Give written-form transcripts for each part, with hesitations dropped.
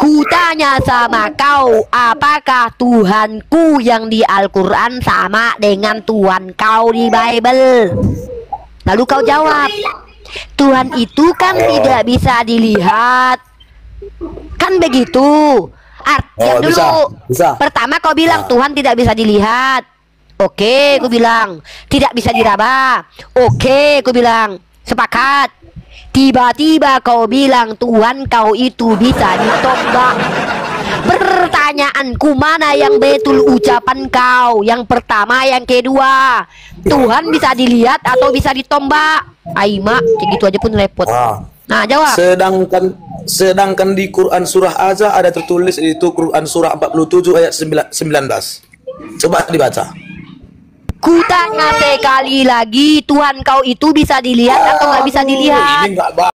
Kutanya sama kau, apakah Tuhanku yang di Al-Quran sama dengan Tuhan kau di Bible? Lalu kau jawab, Tuhan itu kan tidak bisa dilihat. Kan begitu. Yang dulu bisa. pertama kau bilang Tuhan tidak bisa dilihat. Oke, aku bilang tidak bisa diraba. Oke, aku bilang sepakat. Tiba-tiba kau bilang Tuhan kau itu bisa ditombak. Pertanyaanku, mana yang betul ucapan kau? Yang pertama, yang kedua, Tuhan bisa dilihat atau bisa ditombak? Aima, kayak gitu aja pun repot. Nah, jawab. Sedangkan di Quran surah aja ada tertulis, itu Quran surah 47 ayat 19. Coba dibaca. Kutanya sekali lagi, Tuhan kau itu bisa dilihat atau nggak bisa dilihat? Ini nggak lembah.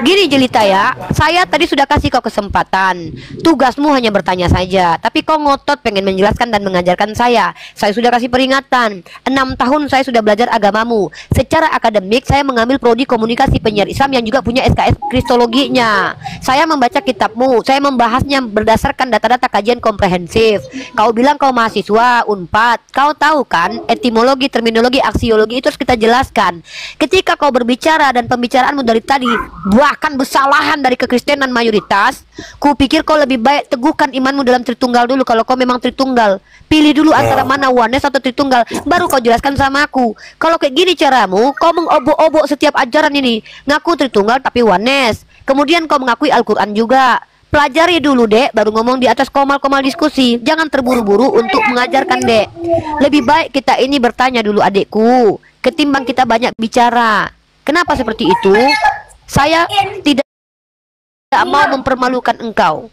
Gini Jelita ya, saya tadi sudah kasih kau kesempatan. Tugasmu hanya bertanya saja, tapi kau ngotot pengen menjelaskan dan mengajarkan saya. Saya sudah kasih peringatan. 6 tahun saya sudah belajar agamamu. Secara akademik saya mengambil prodi komunikasi penyiar Islam yang juga punya SKS kristologinya. Saya membaca kitabmu, saya membahasnya berdasarkan data-data kajian komprehensif. Kau bilang kau mahasiswa Unpad. Kau tahu kan, etimologi, terminologi, aksiologi itu harus kita jelaskan. Ketika kau berbicara dan pembicaraanmu dari tadi bahkan bersalahan dari kekristenan mayoritas, ku pikir kau lebih baik teguhkan imanmu dalam Tritunggal dulu. Kalau kau memang Tritunggal, pilih dulu antara mana, Oneness atau Tritunggal, baru kau jelaskan sama aku. Kalau kayak gini caramu, kau mengobok-obok setiap ajaran ini, ngaku Tritunggal tapi Oneness, kemudian kau mengakui Al-Quran juga. Pelajari dulu dek, baru ngomong di atas komal-komal diskusi. Jangan terburu-buru untuk mengajarkan dek. Lebih baik kita ini bertanya dulu adekku, ketimbang kita banyak bicara. Kenapa seperti itu? Saya tidak mau mempermalukan engkau.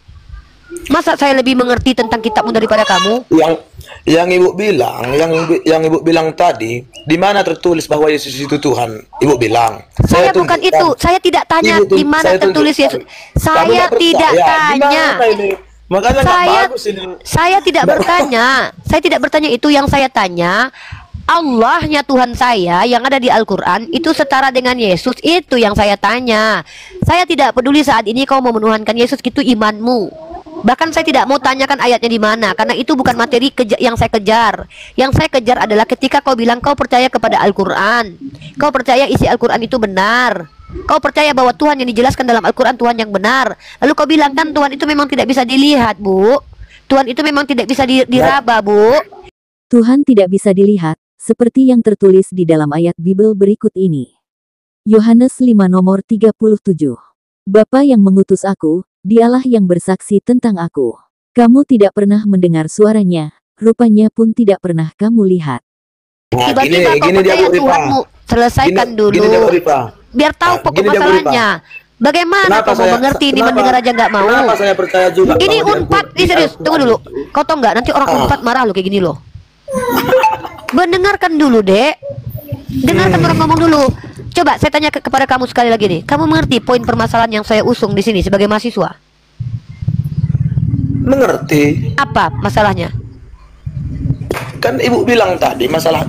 Masa saya lebih mengerti tentang kitabmu daripada kamu? Yang ibu bilang, yang ibu bilang tadi, di mana tertulis bahwa Yesus itu Tuhan? Ibu bilang. Saya bukan itu. Saya tidak tanya di mana tertulis Yesus. Saya tidak tanya. Makanya saya tidak bertanya. Saya tidak bertanya itu. Yang saya tanya, Allahnya Tuhan saya yang ada di Al-Quran itu setara dengan Yesus, itu yang saya tanya. Saya tidak peduli saat ini kau mau menuhankan Yesus, itu imanmu. Bahkan saya tidak mau tanyakan ayatnya di mana, karena itu bukan materi yang saya kejar. Yang saya kejar adalah ketika kau bilang kau percaya kepada Al-Quran, kau percaya isi Al-Quran itu benar, kau percaya bahwa Tuhan yang dijelaskan dalam Al-Quran Tuhan yang benar. Lalu kau bilang kan Tuhan itu memang tidak bisa dilihat, Bu. Tuhan itu memang tidak bisa diraba, Bu. Tuhan tidak bisa dilihat, seperti yang tertulis di dalam ayat Bible berikut ini. Yohanes 5 nomor 37. Bapa yang mengutus aku, dialah yang bersaksi tentang aku. Kamu tidak pernah mendengar suaranya, rupanya pun tidak pernah kamu lihat. Tiba-tiba kau percaya Tuhanmu. Selesaikan dulu. Biar tahu pokok masalahnya. Bagaimana kau mau mengerti ini, mendengar aja nggak mau? Kenapa saya percaya juga? Ini Unpad, ini serius. Tunggu dulu. Kau tau nggak, nanti orang Unpad marah lo kayak gini loh. Mendengarkan dulu dek, dengarkan orang ngomong dulu. Coba saya tanya kepada kamu sekali lagi nih, kamu mengerti poin permasalahan yang saya usung di sini sebagai mahasiswa? Mengerti. Apa masalahnya? Kan ibu bilang tadi masalah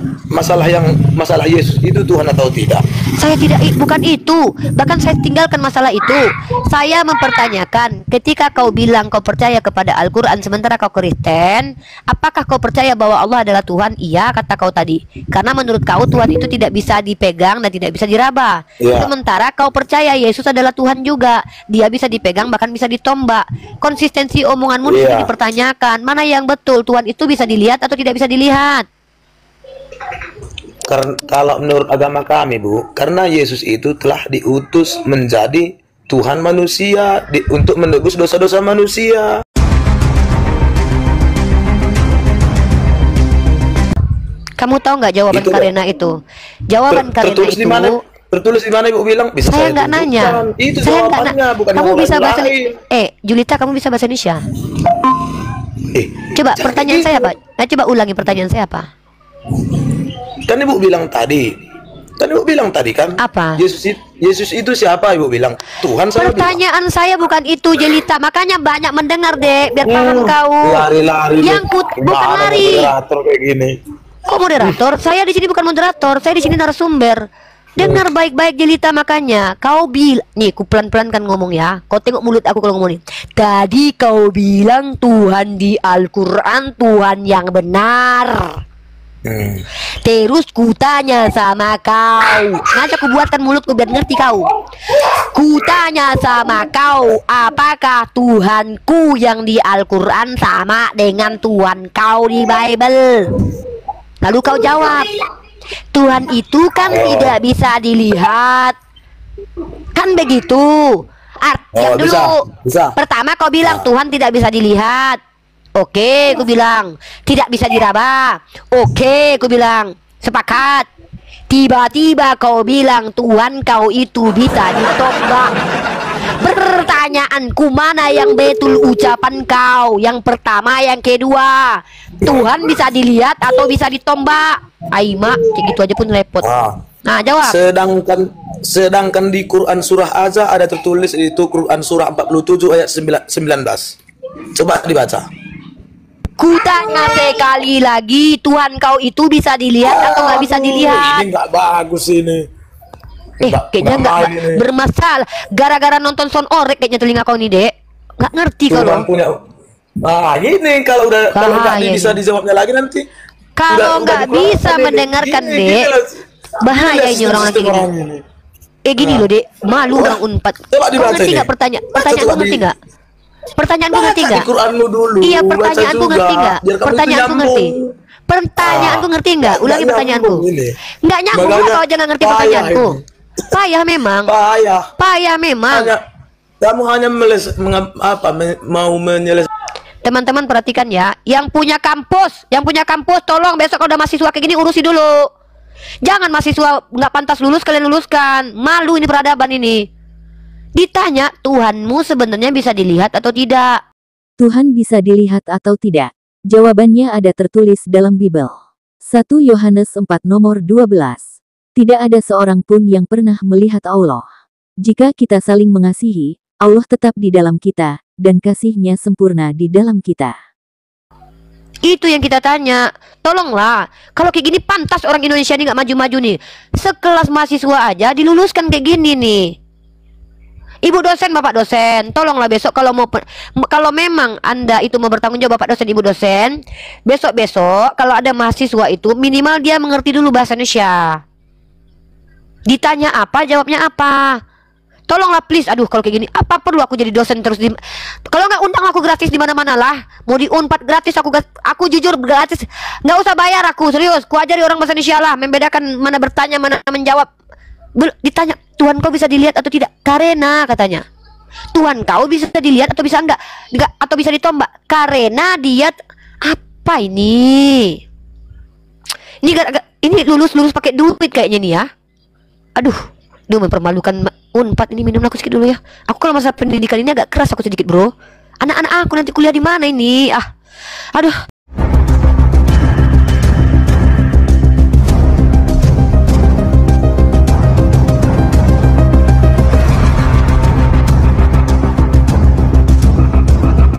Yesus itu Tuhan atau tidak. Saya tidak, bukan itu. Bahkan saya tinggalkan masalah itu. Saya mempertanyakan, ketika kau bilang kau percaya kepada Al-Quran sementara kau Kristen, apakah kau percaya bahwa Allah adalah Tuhan? Iya, kata kau tadi. Karena menurut kau Tuhan itu tidak bisa dipegang dan tidak bisa diraba. Sementara kau percaya Yesus adalah Tuhan juga. Dia bisa dipegang bahkan bisa ditombak. Konsistensi omonganmu di sini dipertanyakan. Mana yang betul? Tuhan itu bisa dilihat atau tidak bisa dilihat? Karena kalau menurut agama kami, Bu, karena Yesus itu telah diutus menjadi Tuhan manusia untuk menebus dosa-dosa manusia. Kamu tahu nggak jawaban itu Karena itu? Jawaban Karena tertulis itu. Di mana? Tertulis di mana Ibu bilang? Bisa saya nggak nanya. Itu saya jawabannya, bukan kamu bisa bahasa lain. Julita, kamu bisa bahasa Indonesia? Coba pertanyaan saya apa? Nah, coba ulangi pertanyaan saya apa? Kan Ibu bilang tadi, Kan ibu bilang tadi kan, Apa? Yesus itu siapa? Ibu bilang Tuhan. Saya bilang Pertanyaan saya bukan itu, Jelita. Makanya banyak mendengar, Dek, biar paham kau. lari-lari. Bukan lari. Moderator kayak gini. Kok moderator? Saya di sini bukan moderator, saya di sini narasumber. Dengar baik-baik, Jelita, makanya kau nih, ku pelan-pelan kan ngomong ya. Kau tengok mulut aku kalau ngomong nih. Tadi kau bilang Tuhan di Al-Quran Tuhan yang benar. Terus ku tanya sama kau, ngajak ku buatkan mulutku biar ngerti kau. Ku tanya sama kau, apakah Tuhanku yang di Al-Quran sama dengan Tuhan kau di Bible? Lalu kau jawab, Tuhan itu kan tidak bisa dilihat. Kan begitu. Yang dulu bisa. Pertama kau bilang Tuhan tidak bisa dilihat. Oke, aku bilang tidak bisa diraba. Oke, aku bilang sepakat. Tiba-tiba kau bilang Tuhan kau itu bisa ditombak. Pertanyaanku, mana yang betul ucapan kau? Yang pertama, yang kedua. Tuhan bisa dilihat atau bisa ditombak? Aima, kayak gitu aja pun repot. Nah, jawab. Sedangkan di Quran surah Aza ada tertulis itu Quran surah 47 ayat 19. Coba dibaca. Ku tanya sekali lagi, Tuhan kau itu bisa dilihat atau nggak bisa dilihat? Ini nggak bagus ini. Kayaknya nggak bermasalah. Gara-gara nonton Son Orek kayaknya telinga kau nih, Dek. Nggak ngerti kalau. Ini kalau nggak bisa dijawabnya lagi nanti. Kalau nggak bisa mendengarkan, Dek, bahaya ini orang lagi gini. Gini loh, Dek, malu orang Unpad. Kau ngerti nggak pertanyaanku ngerti nggak? Pertanyaanku ngerti nggak? Quranmu dulu. Iya, pertanyaanku ngerti nggak? Pertanyaanku ngerti. Pertanyaanku ngerti nggak? Ulangi pertanyaanku. Nggak nyambung kau aja nggak ngerti pertanyaanku. Payah memang. Payah memang. Kamu hanya mau menyelesaikan. Teman-teman perhatikan ya, yang punya kampus, tolong besok kalau udah mahasiswa kayak gini urusi dulu. Jangan mahasiswa nggak pantas lulus kalian luluskan. Malu ini peradaban ini. Ditanya, Tuhanmu sebenarnya bisa dilihat atau tidak? Tuhan bisa dilihat atau tidak? Jawabannya ada tertulis dalam Bible. 1 Yohanes 4 nomor 12. Tidak ada seorang pun yang pernah melihat Allah. Jika kita saling mengasihi, Allah tetap di dalam kita, dan kasih-Nya sempurna di dalam kita. Itu yang kita tanya. Tolonglah, kalau kayak gini pantas orang Indonesia ini nggak maju-maju nih. Sekelas mahasiswa aja diluluskan kayak gini nih. Ibu dosen, Bapak dosen, tolonglah besok kalau memang Anda itu mau bertanggung jawab, Bapak dosen, Ibu dosen, besok kalau ada mahasiswa itu minimal dia mengerti dulu bahasa Indonesia. Ditanya apa, jawabnya apa. Tolonglah please, aduh kalau kayak gini, apa perlu aku jadi dosen terus kalau nggak undang aku gratis di mana-mana lah. Mau di Unpad gratis, aku jujur gratis, nggak usah bayar aku, serius. Ku ajari orang bahasa Indonesia lah, membedakan mana bertanya, mana menjawab. Ditanya, Tuhan kau bisa dilihat atau tidak? Karena katanya, Tuhan kau bisa dilihat atau bisa enggak atau bisa ditombak? Karena dia apa ini? Ini lulus pakai duit kayaknya nih ya. Aduh, mempermalukan Unpad ini. Minum aku sedikit dulu ya. Aku kalau masa pendidikan ini agak keras aku sedikit, bro. Anak-anak aku nanti kuliah di mana ini? Aduh.